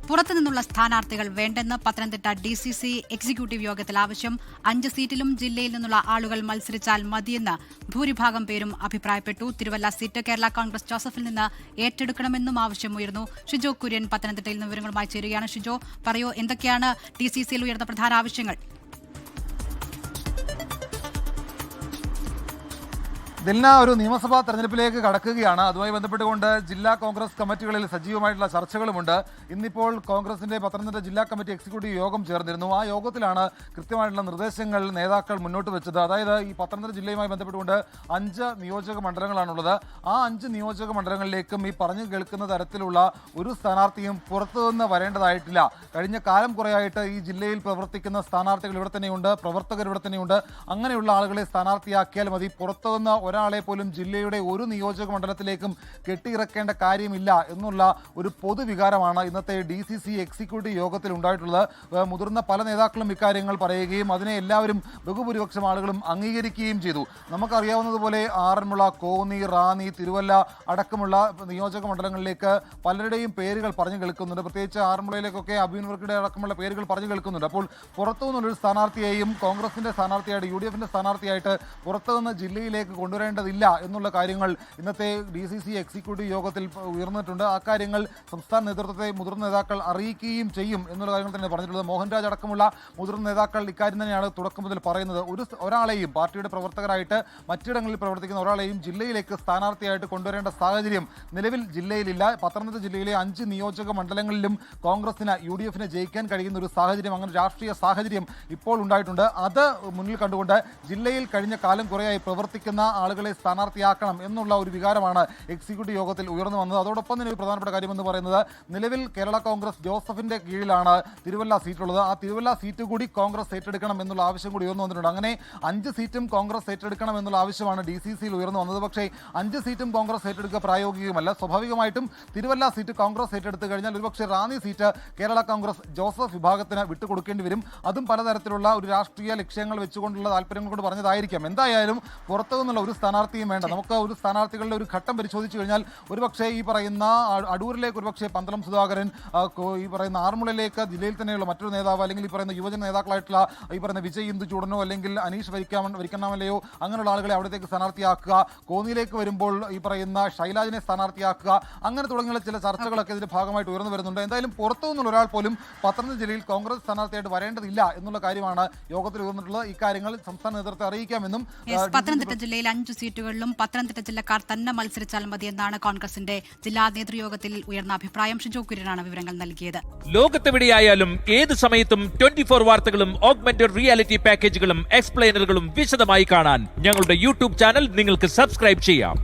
പുറത്തുനിന്നുള്ള സ്ഥാനാർത്ഥികൾ വേണ്ടെന്ന് പത്തനംതിട്ട DCC എക്സിക്യൂട്ടീവ് യോഗത്തിൽ ആവശ്യം. 5 സീറ്റിലും ജില്ലയിൽ നിന്നുള്ള ആളുകൾ മത്സരിച്ചാൽ മതിയെന്ന് ഭൂരിഭാഗം പേരും അഭിപ്രായപ്പെട്ടു. തിരുവല്ല സീറ്റ് കേരള കോൺഗ്രസ് ജോസഫിൽ നിന്ന് ഏറ്റെടുക്കണമെന്നും ആവശ്യമുയർന്നു. ഷിജോ കുര്യൻ പത്തനംതിട്ടയിൽ നിന്ന് വിവരങ്ങളുമായി ചേരുകയാണ്. ഷിജോ, പറയൂ, എന്തൊക്കെയാണ് DCCയിൽ ഉയർന്ന പ്രധാന ആവശ്യങ്ങൾ? ദിൽന, ഒരു നിയമസഭാ തെരഞ്ഞെടുപ്പിലേക്ക് കടക്കുകയാണ്. അതുമായി ബന്ധപ്പെട്ടുകൊണ്ട് ജില്ലാ കോൺഗ്രസ് കമ്മിറ്റികളിൽ സജീവമായിട്ടുള്ള ചർച്ചകളുമുണ്ട്. ഇന്നിപ്പോൾ കോൺഗ്രസിന്റെ പത്തനംതിട്ട ജില്ലാ കമ്മിറ്റി എക്സിക്യൂട്ടീവ് യോഗം ചേർന്നിരുന്നു. ആ യോഗത്തിലാണ് കൃത്യമായിട്ടുള്ള നിർദ്ദേശങ്ങൾ നേതാക്കൾ മുന്നോട്ട് വെച്ചത്. അതായത് ഈ പത്തനംതിട്ട ജില്ലയുമായി ബന്ധപ്പെട്ടുകൊണ്ട് 5 നിയോജക മണ്ഡലങ്ങളാണുള്ളത്. ആ 5 നിയോജക മണ്ഡലങ്ങളിലേക്കും ഈ പറഞ്ഞു കേൾക്കുന്ന തരത്തിലുള്ള ഒരു സ്ഥാനാർത്ഥിയും പുറത്തുനിന്ന് വരേണ്ടതായിട്ടില്ല. കഴിഞ്ഞ കാലം കുറേയായിട്ട് ഈ ജില്ലയിൽ പ്രവർത്തിക്കുന്ന സ്ഥാനാർത്ഥികൾ ഇവിടെ തന്നെയുണ്ട്, പ്രവർത്തകർ ഇവിടെ തന്നെയുണ്ട്. അങ്ങനെയുള്ള ആളുകളെ സ്ഥാനാർത്ഥിയാക്കിയാൽ മതി. പുറത്തുനിന്ന് ഒരാളെ പോലും ജില്ലയുടെ ഒരു നിയോജക മണ്ഡലത്തിലേക്കും കെട്ടിയിറക്കേണ്ട കാര്യമില്ല എന്നുള്ള ഒരു പൊതുവികാരമാണ് ഇന്നത്തെ DCC എക്സിക്യൂട്ടീവ് യോഗത്തിൽ ഉണ്ടായിട്ടുള്ളത്. മുതിർന്ന പല നേതാക്കളും ഇക്കാര്യങ്ങൾ പറയുകയും അതിനെ എല്ലാവരും ബഹുഭൂരിപക്ഷം ആളുകളും അംഗീകരിക്കുകയും ചെയ്തു. നമുക്കറിയാവുന്നതുപോലെ ആറന്മുള, കോന്നി, റാന്നി, തിരുവല്ല അടക്കമുള്ള നിയോജക മണ്ഡലങ്ങളിലേക്ക് പലരുടെയും പേരുകൾ പറഞ്ഞു കേൾക്കുന്നുണ്ട്. പ്രത്യേകിച്ച് ആറന്മുളയിലേക്കൊക്കെ അബീൻ വർക്കിയുടെ അടക്കമുള്ള പേരുകൾ പറഞ്ഞു കേൾക്കുന്നുണ്ട്. അപ്പോൾ പുറത്തുനിന്നുള്ളൊരു സ്ഥാനാർത്ഥിയെയും കോൺഗ്രസിന്റെ സ്ഥാനാർത്ഥിയായിട്ട് UDFന്റെ സ്ഥാനാർത്ഥിയായിട്ട് പുറത്തുനിന്ന് ജില്ലയിലേക്ക് കൊണ്ടുവരേണ്ടതില്ല എന്നുള്ള കാര്യങ്ങൾ ഇന്നത്തെ DCC എക്സിക്യൂട്ടീവ് യോഗത്തിൽ ഉയർന്നിട്ടുണ്ട്. ആ കാര്യങ്ങൾ സംസ്ഥാന നേതൃത്വത്തെ മുതിർന്ന നേതാക്കൾ അറിയിക്കുകയും ചെയ്യും എന്നുള്ള കാര്യങ്ങൾ തന്നെ പറഞ്ഞിട്ടുള്ളത്. മോഹൻരാജ് അടക്കമുള്ള മുതിർന്ന നേതാക്കൾ ഇക്കാര്യം തന്നെയാണ് തുടക്കം മുതൽ പറയുന്നത്. ഒരാളെയും പാർട്ടിയുടെ പ്രവർത്തകരായിട്ട് മറ്റിടങ്ങളിൽ പ്രവർത്തിക്കുന്ന ഒരാളെയും ജില്ലയിലേക്ക് സ്ഥാനാർത്ഥിയായിട്ട് കൊണ്ടുവരേണ്ട സാഹചര്യം നിലവിൽ ജില്ലയിലില്ല. പത്തനംതിട്ട ജില്ലയിലെ 5 നിയോജക മണ്ഡലങ്ങളിലും കോൺഗ്രസിന് UDFന് ജയിക്കാൻ കഴിയുന്ന ഒരു സാഹചര്യം, അങ്ങനെ രാഷ്ട്രീയ സാഹചര്യം ഇപ്പോൾ ഉണ്ടായിട്ടുണ്ട്. അത് മുന്നിൽ കണ്ടുകൊണ്ട് ജില്ലയിൽ കഴിഞ്ഞ കാലം കുറേയായി പ്രവർത്തിക്കുന്ന ആളുകളെ സ്ഥാനാർത്ഥിയാക്കണം എന്നുള്ള ഒരു വികാരമാണ് എക്സിക്യൂട്ടീവ് യോഗത്തിൽ ഉയർന്നു വന്നത്. അതോടൊപ്പം തന്നെ ഒരു പ്രധാനപ്പെട്ട കാര്യമെന്ന് പറയുന്നത്, നിലവിൽ കേരള കോൺഗ്രസ് ജോസഫിന്റെ കീഴിലാണ് തിരുവല്ല സീറ്റുള്ളത്. ആ തിരുവല്ല സീറ്റ് കൂടി കോൺഗ്രസ് ഏറ്റെടുക്കണം എന്നുള്ള ആവശ്യം കൂടി ഉയർന്നു വന്നിട്ടുണ്ട്. അങ്ങനെ 5 സീറ്റും കോൺഗ്രസ് ഏറ്റെടുക്കണം എന്നുള്ള ആവശ്യമാണ് DCCയിൽ ഉയർന്നു വന്നത്. പക്ഷേ 5 സീറ്റും കോൺഗ്രസ് ഏറ്റെടുക്കുക പ്രായോഗികമല്ല. സ്വാഭാവികമായിട്ടും തിരുവല്ല സീറ്റ് കോൺഗ്രസ് ഏറ്റെടുത്തു കഴിഞ്ഞാൽ ഒരുപക്ഷെ റാന്നി സീറ്റ് കേരള കോൺഗ്രസ് ജോസഫ് വിഭാഗത്തിന് വിട്ടുകൊടുക്കേണ്ടി വരും. അതും പലതരത്തിലുള്ള ഒരു രാഷ്ട്രീയ ലക്ഷ്യങ്ങൾ വെച്ചുകൊണ്ടുള്ള താല്പര്യങ്ങൾ കൊണ്ട് പറഞ്ഞതായിരിക്കാം. എന്തായാലും പുറത്തുനിന്നുള്ള ഒരു സ്ഥാനാർത്ഥിയും വേണ്ട. നമുക്ക് ഒരു സ്ഥാനാർത്ഥികളുടെ ഒരു ഘട്ടം പരിശോധിച്ചു കഴിഞ്ഞാൽ ഒരുപക്ഷെ ഈ പറയുന്ന അടൂരിലേക്ക് ഒരുപക്ഷെ പന്തളം സുധാകരൻ, ഈ പറയുന്ന ആറന്മുളയിലേക്ക് ജില്ലയിൽ തന്നെയുള്ള മറ്റൊരു നേതാവ്, അല്ലെങ്കിൽ ഈ പറയുന്ന യുവജന നേതാക്കളായിട്ടുള്ള ഈ പറയുന്ന വിജയ് ഇന്ദു ചൂടനോ അല്ലെങ്കിൽ അനീഷ് വരിക്കണ്ണാമലയോ അങ്ങനെയുള്ള ആളുകളെ അവിടത്തേക്ക് സ്ഥാനാർത്ഥിയാക്കുക. കോന്നിയിലേക്ക് വരുമ്പോൾ ഈ പറയുന്ന ഷൈലാജിനെ സ്ഥാനാർത്ഥിയാക്കുക. അങ്ങനെ തുടങ്ങിയുള്ള ചില ചർച്ചകളൊക്കെ ഇതിന്റെ ഭാഗമായിട്ട് ഉയർന്നു വരുന്നുണ്ട്. എന്തായാലും പുറത്തുനിന്നുള്ള ഒരാൾ പോലും പത്തനംതിട്ട ജില്ലയിൽ കോൺഗ്രസ് സ്ഥാനാർത്ഥിയായിട്ട് വരേണ്ടതില്ല എന്നുള്ള കാര്യമാണ് യോഗത്തിൽ ഉയർന്നിട്ടുള്ളത്. ഇക്കാര്യങ്ങൾ സംസ്ഥാന നേതൃത്വത്തെ അറിയിക്കാമെന്നും പത്തനംതിട്ട ജില്ലയിൽ 5 സീറ്റുകളിലും പത്തനംതിട്ട ജില്ലക്കാർ തന്നെ മത്സരിച്ചാൽ മതിയെന്നാണ് കോൺഗ്രസിന്റെ ജില്ലാ നേതൃയോഗത്തിൽ ഉയർന്ന അഭിപ്രായം. ഷിജോ കുര്യനാണ് വിവരങ്ങൾ നൽകിയത്. ലോകത്തെവിടെയായാലും ഏത് സമയത്തും 24 വാർത്തകളും ഓഗ്മെന്റഡ് റിയാലിറ്റി പാക്കേജുകളും എക്സ്പ്ലെയിനറുകളും വിശദമായി കാണാൻ ഞങ്ങളുടെ YouTube ചാനൽ നിങ്ങൾക്ക് സബ്സ്ക്രൈബ് ചെയ്യാം.